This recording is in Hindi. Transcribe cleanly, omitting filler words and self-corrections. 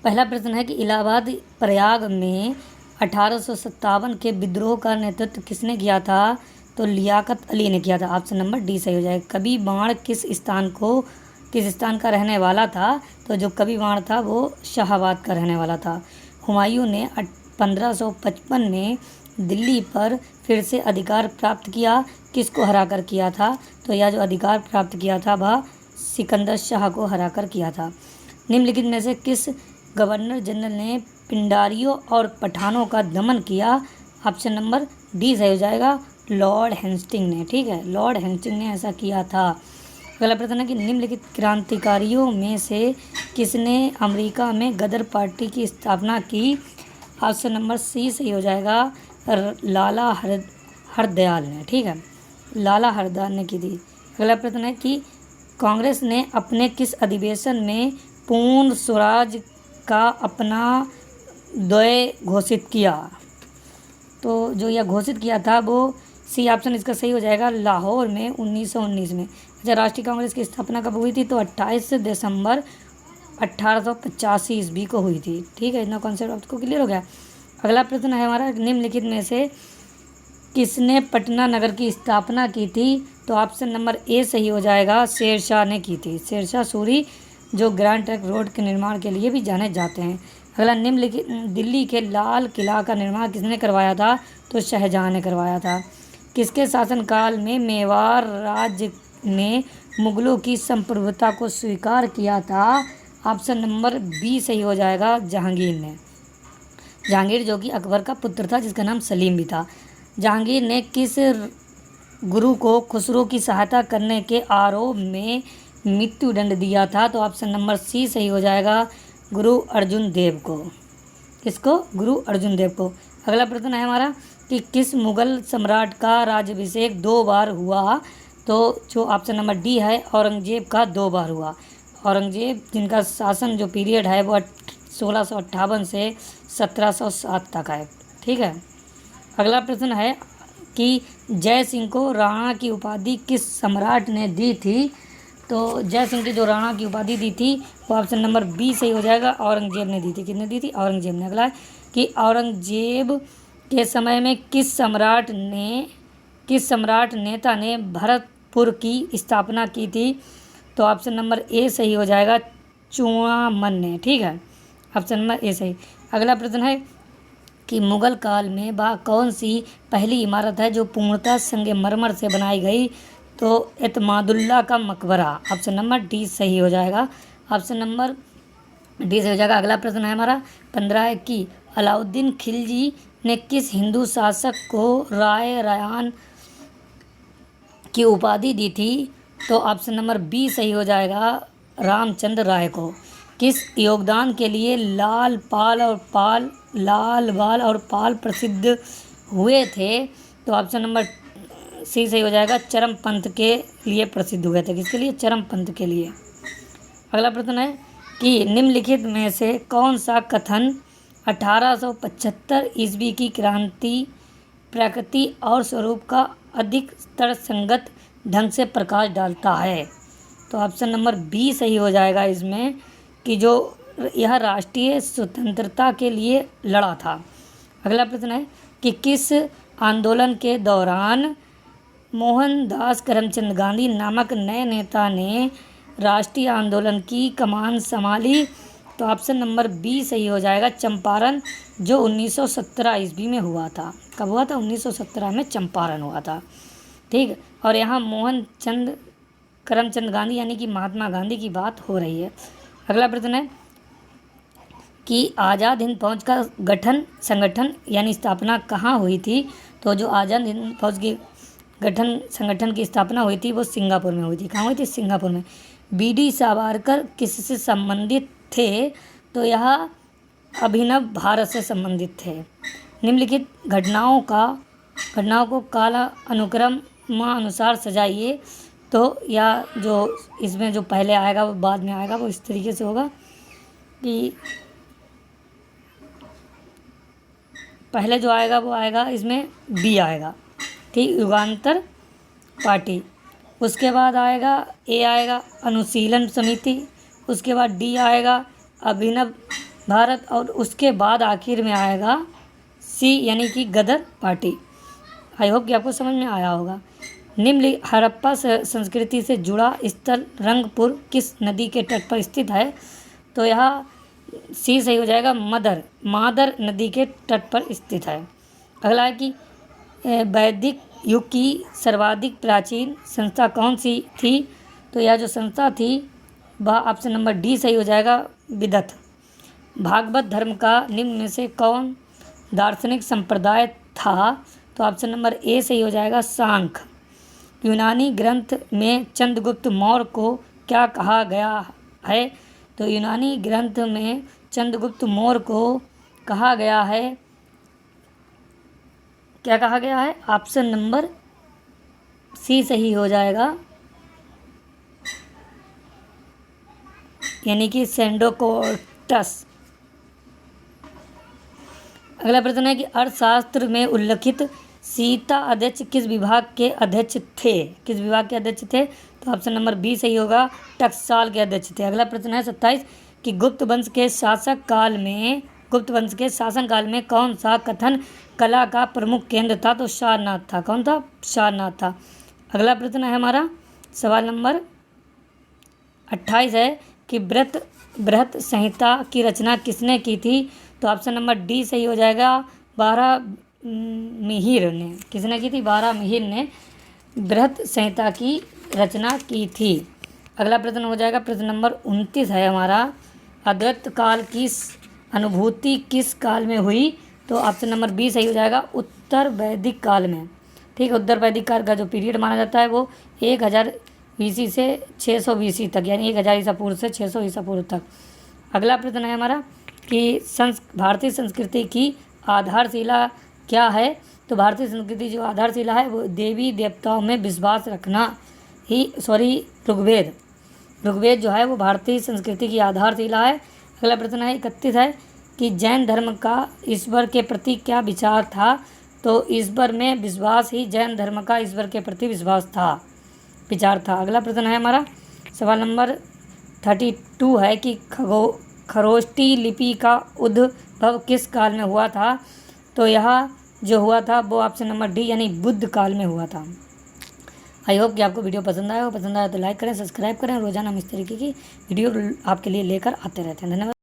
पहला प्रश्न है कि इलाहाबाद प्रयाग में 1857 के विद्रोह का नेतृत्व किसने किया था? तो लियाकत अली ने किया था। ऑप्शन नंबर डी सही हो जाएगा। कवि बाण किस स्थान का रहने वाला था? तो जो कवि बाण था वो शाहाबाद का रहने वाला था। हुमायूं ने 1555 में दिल्ली पर फिर से अधिकार प्राप्त किया, किसको हराकर किया था? तो यह जो अधिकार प्राप्त किया था वह सिकंदर शाह को हराकर किया था। निम्नलिखित में से किस गवर्नर जनरल ने पिंडारियों और पठानों का दमन किया? ऑप्शन नंबर डी सही हो जाएगा, लॉर्ड हेस्टिंग ने। ठीक है, लॉर्ड हेस्टिंग ने ऐसा किया था। अगला प्रश्न है कि निम्नलिखित क्रांतिकारियों में से किसने अमेरिका में गदर पार्टी की स्थापना की? ऑप्शन नंबर सी सही हो जाएगा, लाला हरदयाल ने। ठीक है, लाला हरदयाल ने की थी। अगला प्रश्न है कि कांग्रेस ने अपने किस अधिवेशन में पूर्ण स्वराज का अपना द्वय घोषित किया? तो जो यह घोषित किया था वो सी ऑप्शन इसका सही हो जाएगा, लाहौर में 1919 में। अच्छा, राष्ट्रीय कांग्रेस की स्थापना कब हुई थी? तो 28 दिसंबर 1885 ईस्वी को हुई थी। ठीक है, इतना कॉन्सेप्ट आपको क्लियर हो गया। अगला प्रश्न है हमारा, निम्नलिखित में से किसने पटना नगर की स्थापना की थी? तो ऑप्शन नंबर ए सही हो जाएगा, शेरशाह ने की थी। शेरशाह सूरी, जो ग्रैंड ट्रंक रोड के निर्माण के लिए भी जाने जाते हैं। अगला, निम्नलिखित दिल्ली के लाल किला का निर्माण किसने करवाया था? तो शाहजहां ने करवाया था। किसके शासनकाल में मेवाड़ राज्य ने मुगलों की संप्रभुता को स्वीकार किया था? ऑप्शन नंबर बी सही हो जाएगा, जहांगीर ने। जहांगीर जो कि अकबर का पुत्र था, जिसका नाम सलीम भी था। जहांगीर ने किस गुरु को खुसरो की सहायता करने के आरोप में मृत्युदंड दिया था? तो ऑप्शन नंबर सी सही हो जाएगा, गुरु अर्जुन देव को। किसको? गुरु अर्जुन देव को। अगला प्रश्न है हमारा कि किस मुगल सम्राट का राज्याभिषेक 2 बार हुआ? तो जो ऑप्शन नंबर डी है, औरंगजेब का 2 बार हुआ। औरंगजेब जिनका शासन जो पीरियड है वो 1658 से 1707 तक है। ठीक है। अगला प्रश्न है कि जय सिंह को राणा की उपाधि किस सम्राट ने दी थी? तो जय सिंह की जो राणा की उपाधि दी थी वो ऑप्शन नंबर बी सही हो जाएगा, औरंगजेब ने दी थी। किसने दी थी? औरंगजेब ने। अगला है कि औरंगजेब के समय में किस सम्राट नेता ने भरतपुर की स्थापना की थी? तो ऑप्शन नंबर ए सही हो जाएगा, चूड़ामन ने। ठीक है, ऑप्शन नंबर ए सही। अगला प्रश्न है कि मुगल काल में वह कौन सी पहली इमारत है जो पूर्णतः संगमरमर से बनाई गई? तो एतमादुल्ला का मकबरा। ऑप्शन नंबर डी सही हो जाएगा, ऑप्शन नंबर डी सही हो जाएगा। अगला प्रश्न है हमारा 15 है कि अलाउद्दीन खिलजी ने किस हिंदू शासक को राय रयान की उपाधि दी थी? तो ऑप्शन नंबर बी सही हो जाएगा, रामचंद्र राय को। किस योगदान के लिए लाल बाल और पाल प्रसिद्ध हुए थे? तो ऑप्शन नंबर सी सही हो जाएगा, चरमपंथ के लिए प्रसिद्ध हुए थे। किसके लिए? चरमपंथ के लिए। अगला प्रश्न है कि निम्नलिखित में से कौन सा कथन 1875 ईस्वी की क्रांति प्रकृति और स्वरूप का अधिक तर्कसंगत ढंग से प्रकाश डालता है? तो ऑप्शन नंबर बी सही हो जाएगा इसमें, कि जो यह राष्ट्रीय स्वतंत्रता के लिए लड़ा था। अगला प्रश्न है कि किस आंदोलन के दौरान मोहनदास करमचंद गांधी नामक नए नेता ने राष्ट्रीय आंदोलन की कमान संभाली? तो ऑप्शन नंबर बी सही हो जाएगा, चंपारण, जो 1917 ईस्वी में हुआ था। कब हुआ था? 1917 में चंपारण हुआ था। ठीक, और यहाँ करमचंद गांधी यानी कि महात्मा गांधी की बात हो रही है। अगला प्रश्न है कि आज़ाद हिंद फौज का संगठन यानी स्थापना कहाँ हुई थी? तो जो आज़ाद हिंद फौज की संगठन की स्थापना हुई थी वो सिंगापुर में हुई थी। कहाँ हुई थी? सिंगापुर में। बीडी सावरकर किससे संबंधित थे? तो यह अभिनव भारत से संबंधित थे। निम्नलिखित घटनाओं को काला अनुक्रम अनुसार सजाइए। तो या जो इसमें जो पहले आएगा वो बाद में आएगा, वो इस तरीके से होगा कि पहले जो आएगा वो आएगा इसमें बी आएगा। ठीक, युगांतर पार्टी। उसके बाद आएगा ए आएगा अनुशीलन समिति। उसके बाद डी आएगा अभिनव भारत, और उसके बाद आखिर में आएगा सी यानी कि गदर पार्टी। आई होप कि आपको समझ में आया होगा। निम्नलिखित हड़प्पा संस्कृति से जुड़ा स्थल रंगपुर किस नदी के तट पर स्थित है? तो यह सी सही हो जाएगा, मादर नदी के तट पर स्थित है। अगला है कि वैदिक युग की सर्वाधिक प्राचीन संस्था कौन सी थी? तो यह जो संस्था थी वह ऑप्शन नंबर डी सही हो जाएगा, विदत। भागवत धर्म का निम्न में से कौन दार्शनिक संप्रदाय था? तो ऑप्शन नंबर ए सही हो जाएगा, सांख्य। यूनानी ग्रंथ में चंद्रगुप्त मौर्य को क्या कहा गया है? तो यूनानी ग्रंथ में चंद्रगुप्त मौर्य को कहा गया है, क्या कहा गया है? ऑप्शन नंबर सी सही हो जाएगा, यानी कि सेंडोकोटस। अगला प्रश्न है कि अर्थशास्त्र में उल्लिखित सीता अध्यक्ष किस विभाग के अध्यक्ष थे? किस विभाग के अध्यक्ष थे? तो ऑप्शन नंबर बी सही होगा, टकसाल के अध्यक्ष थे। अगला प्रश्न है 27 कि गुप्त वंश के शासनकाल में कौन सा कथन कला का प्रमुख केंद्र था? तो सारनाथ था। कौन था? सारनाथ था। अगला प्रश्न है हमारा सवाल नंबर 28 है कि बृहत संहिता की रचना किसने की थी? तो ऑप्शन नंबर डी सही हो जाएगा, बारहमिहिर ने। किसने की थी? बारहमिहिर ने बृहत संहिता की रचना की थी। अगला प्रश्न हो जाएगा प्रश्न नंबर 29 है हमारा, अद्वैत काल की अनुभूति किस काल में हुई? तो ऑप्शन नंबर बी सही हो जाएगा, उत्तर वैदिक काल में। ठीक है, उत्तर वैदिक काल का जो पीरियड माना जाता है वो 1000 BC से 600 BC तक, यानी 1000 ईसा पूर्व से 600 ईसा पूर्व तक। अगला प्रश्न है हमारा कि भारतीय संस्कृति की आधारशिला क्या है? तो भारतीय संस्कृति जो आधारशिला है वो देवी देवताओं में विश्वास रखना ही ऋग्वेद जो है वो भारतीय संस्कृति की आधारशिला है। अगला प्रश्न है 31 है कि जैन धर्म का ईश्वर के प्रति क्या विचार था? तो ईश्वर में विश्वास ही जैन धर्म का ईश्वर के प्रति विचार था। अगला प्रश्न है हमारा सवाल नंबर 32 है कि खरोष्ठी लिपि का उद्भव किस काल में हुआ था? तो यह जो हुआ था वो ऑप्शन नंबर डी यानी बुद्ध काल में हुआ था। आई होप कि आपको वीडियो पसंद आया हो। पसंद आया तो लाइक करें, सब्सक्राइब करें। रोजाना हम इस तरीके की वीडियो आपके लिए लेकर आते रहते हैं। धन्यवाद।